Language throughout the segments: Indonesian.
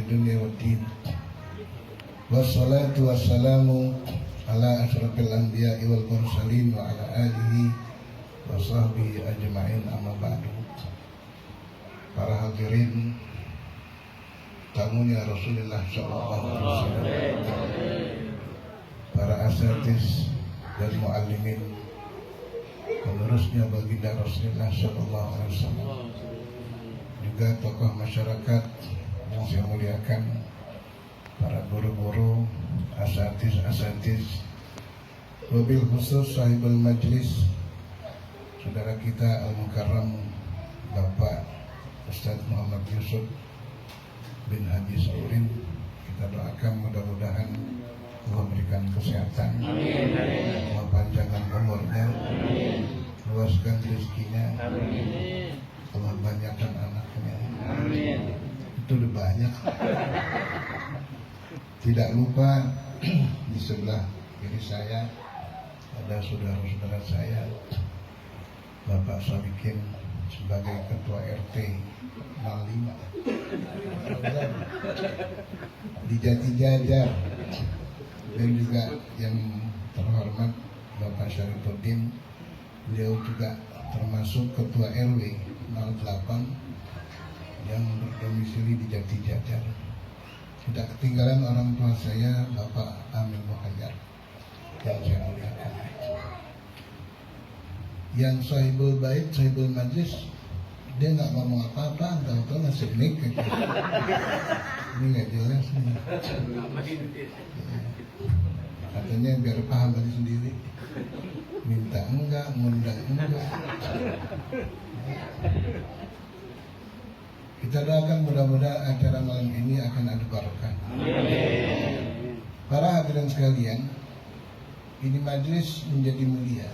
dunya waddin. Wassalatu wassalamu ala asyrafil anbiya'i wal mursalin wa ala alihi wa sahbihi ajma'in, amma ba'du. Para hadirin tamunya Rasulullah sallallahu alaihi wasallam, para asatiz dan muallimin, penerusnya baginda Rasulullah sallallahu alaihi wasallam, juga tokoh masyarakat yang saya muliakan, para guru-guru, asatiz, wabil khusus sahibul majlis, saudara kita Al-Mukarram Bapak Ustadz Muhammad Yusuf bin Haji Saurin. Kita doakan mudah-mudahan Allah berikan kesehatan, Allah panjangkan umurnya, luaskan rezekinya, Allah banyakkan anaknya. Itu udah banyak. Tidak lupa di sebelah kiri saya ada saudara-saudara saya, Bapak Sadikin sebagai Ketua RT 05 di Jati Jajar, dan juga yang terhormat Bapak Syarifuddin, beliau juga termasuk Ketua RW 08 yang berdomisili di Jati Jajar. Tidak ketinggalan orang tua saya, Bapak Amil Muhayyar, yang saya muliakan. Yang sahibul bait, sahibul majlis, dia nggak ngomong apa-apa, tahu-tahu ngasih mic gitu. Ini nggak jelas nih. Katanya biar paham tadi sendiri. Minta enggak, ngundang enggak. Kita doakan mudah-mudahan acara malam ini akan ada barokah. Para hadirin sekalian, ini majelis menjadi mulia.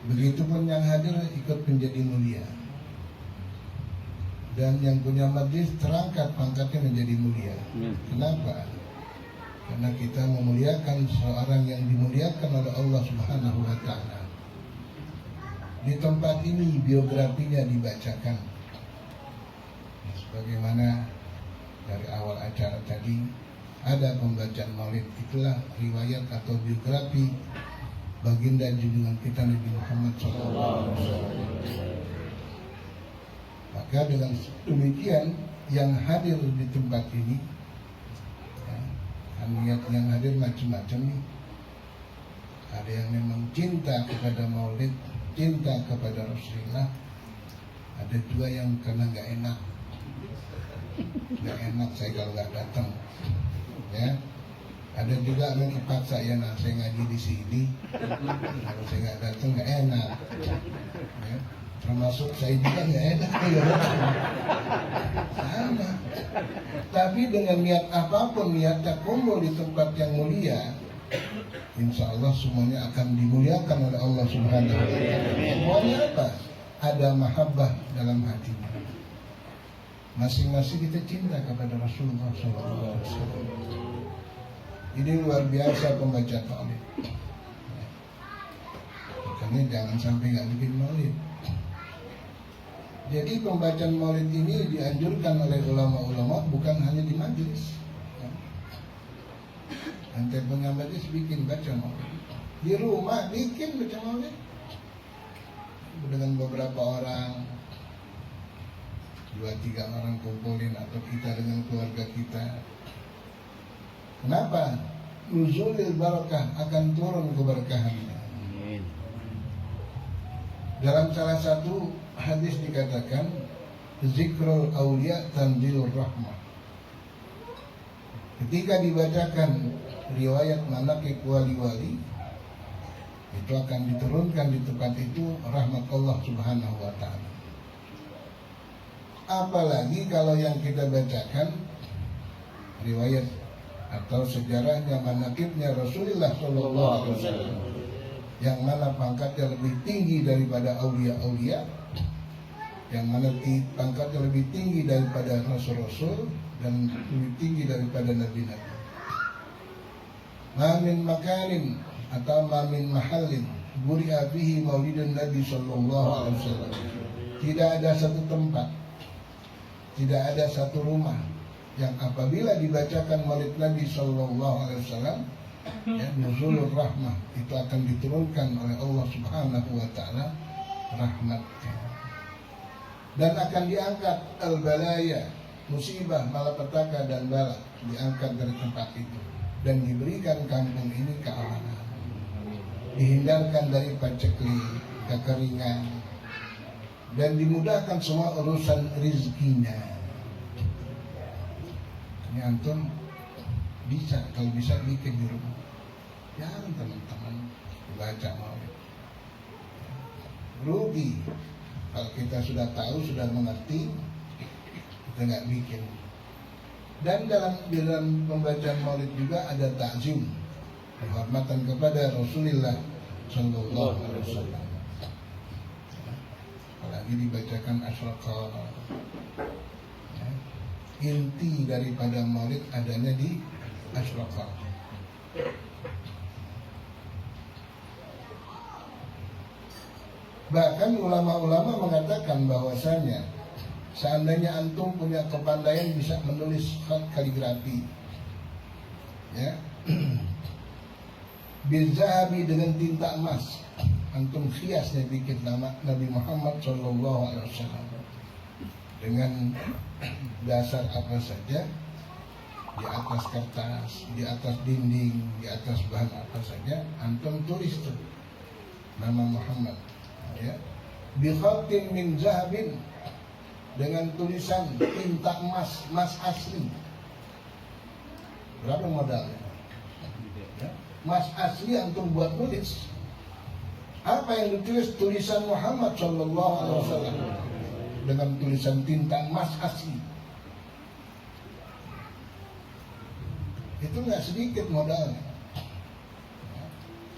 Begitupun yang hadir ikut menjadi mulia. Dan yang punya majelis terangkat pangkatnya menjadi mulia. Kenapa? Karena kita memuliakan seorang yang dimuliakan oleh Allah Subhanahu wa Ta'ala. Di tempat ini biografinya dibacakan. Bagaimana dari awal acara tadi ada pembacaan maulid, itulah riwayat atau biografi baginda junjungan kita Nabi Muhammad SAW. Maka dengan demikian yang hadir di tempat ini, niat yang hadir macam-macam nih. Ada yang memang cinta kepada maulid, cinta kepada Rasulullah. Ada juga yang karena nggak enak saya kalau nggak datang, ya. Ada juga yang terpaksa, ya, nah saya ngaji di sini, kalau saya nggak datang nggak enak, ya. Termasuk saya juga nggak enak, ya. Sama. Tapi dengan niat apapun, niatnya kumpul di tempat yang mulia, insya Allah semuanya akan dimuliakan oleh Allah Subhanahu wa Ta'ala. Semuanya apa? Ada mahabbah dalam hatinya. Masing-masing kita cinta kepada Rasulullah SAW. Ini luar biasa pembaca maulid. Makanya jangan sampai nggak bikin maulid. Jadi pembacaan maulid ini dianjurkan oleh ulama-ulama bukan hanya di majelis. Nanti punya majelis bikin baca maulid. Di rumah bikin baca maulid dengan beberapa orang. 2-3 orang kumpulin, atau kita dengan keluarga kita. Kenapa? Nuzulil barakah, akan turun keberkahannya. Dalam salah satu hadis dikatakan zikrul aulia tanzilur rahmah. Ketika dibacakan riwayat manaqib wali-wali, itu akan diturunkan di tempat itu rahmat Allah Subhanahu wa Ta'ala. Apalagi kalau yang kita bacakan riwayat atau sejarahnya manaqibnya Rasulullah SAW, yang mana pangkatnya lebih tinggi daripada aulia-aulia, yang mana pangkatnya lebih tinggi daripada rasul-rasul dan lebih tinggi daripada nabi-nabi. Mamin makanin atau mamin mahallin buri'a bihi maulidun Nabi sallallahu alaihi wasallam. Tidak ada satu tempat, tidak ada satu rumah, yang apabila dibacakan maulid Nabi Sallallahu Alaihi Wasallam, ya, nuzulur rahmah, itu akan diturunkan oleh Allah Subhanahu Wa Taala rahmatnya, dan akan diangkat al-balaya, musibah, malapetaka dan bala, diangkat dari tempat itu dan diberikan kampung ini keamanan, dihindarkan dari pacekli, kekeringan, dan dimudahkan semua urusan rizkinya. Ini antum bisa, kalau bisa bikin di rumah. Jangan teman-teman baca maulid. Rugi kalau kita sudah tahu, sudah mengerti, kita nggak bikin. Dan dalam pembacaan maulid juga ada ta'zim, penghormatan kepada Rasulullah Sallallahu Alaihi Wasallam. Apalagi dibacakan asyraqah. Inti daripada maulid adanya di asyraqah. Bahkan ulama-ulama mengatakan bahwasanya seandainya antum punya kepandaian bisa menulis kaligrafi, ya, bilzahabi, dengan tinta emas, antum hiasnya bikin nama Nabi Muhammad SAW dengan dasar apa saja, di atas kertas, di atas dinding, di atas bahan apa saja, antum tulis tuh nama Muhammad, ya, bi khatin min zahabin, dengan tulisan tinta emas, emas asli. Berapa modalnya? Ya, emas asli antum buat nulis. Apa yang ditulis? Tulisan Muhammad Sallallahu Alaihi Wasallam dengan tulisan tinta emas asli. Itu nggak sedikit modalnya.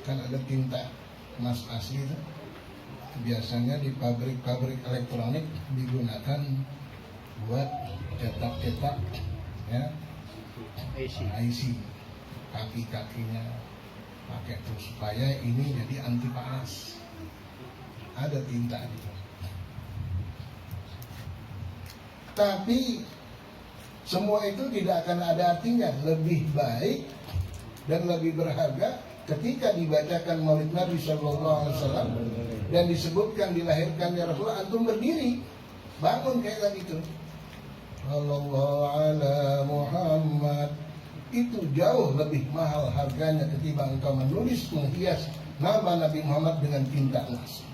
Kan ada tinta emas asli itu, biasanya di pabrik-pabrik elektronik digunakan buat cetak-cetak, ya, IC, kaki-kakinya pakai terus supaya ini jadi anti panas. Ada tinta itu. Tapi semua itu tidak akan ada artinya. Lebih baik dan lebih berharga ketika dibacakan maulid Nabi SAW dan disebutkan dilahirkannya Rasulullah, antum berdiri, bangun kayak tadi itu, Sallallahu ala Muhammad. Itu jauh lebih mahal harganya ketimbang engkau menulis, menghias nama Nabi Muhammad dengan tinta emas.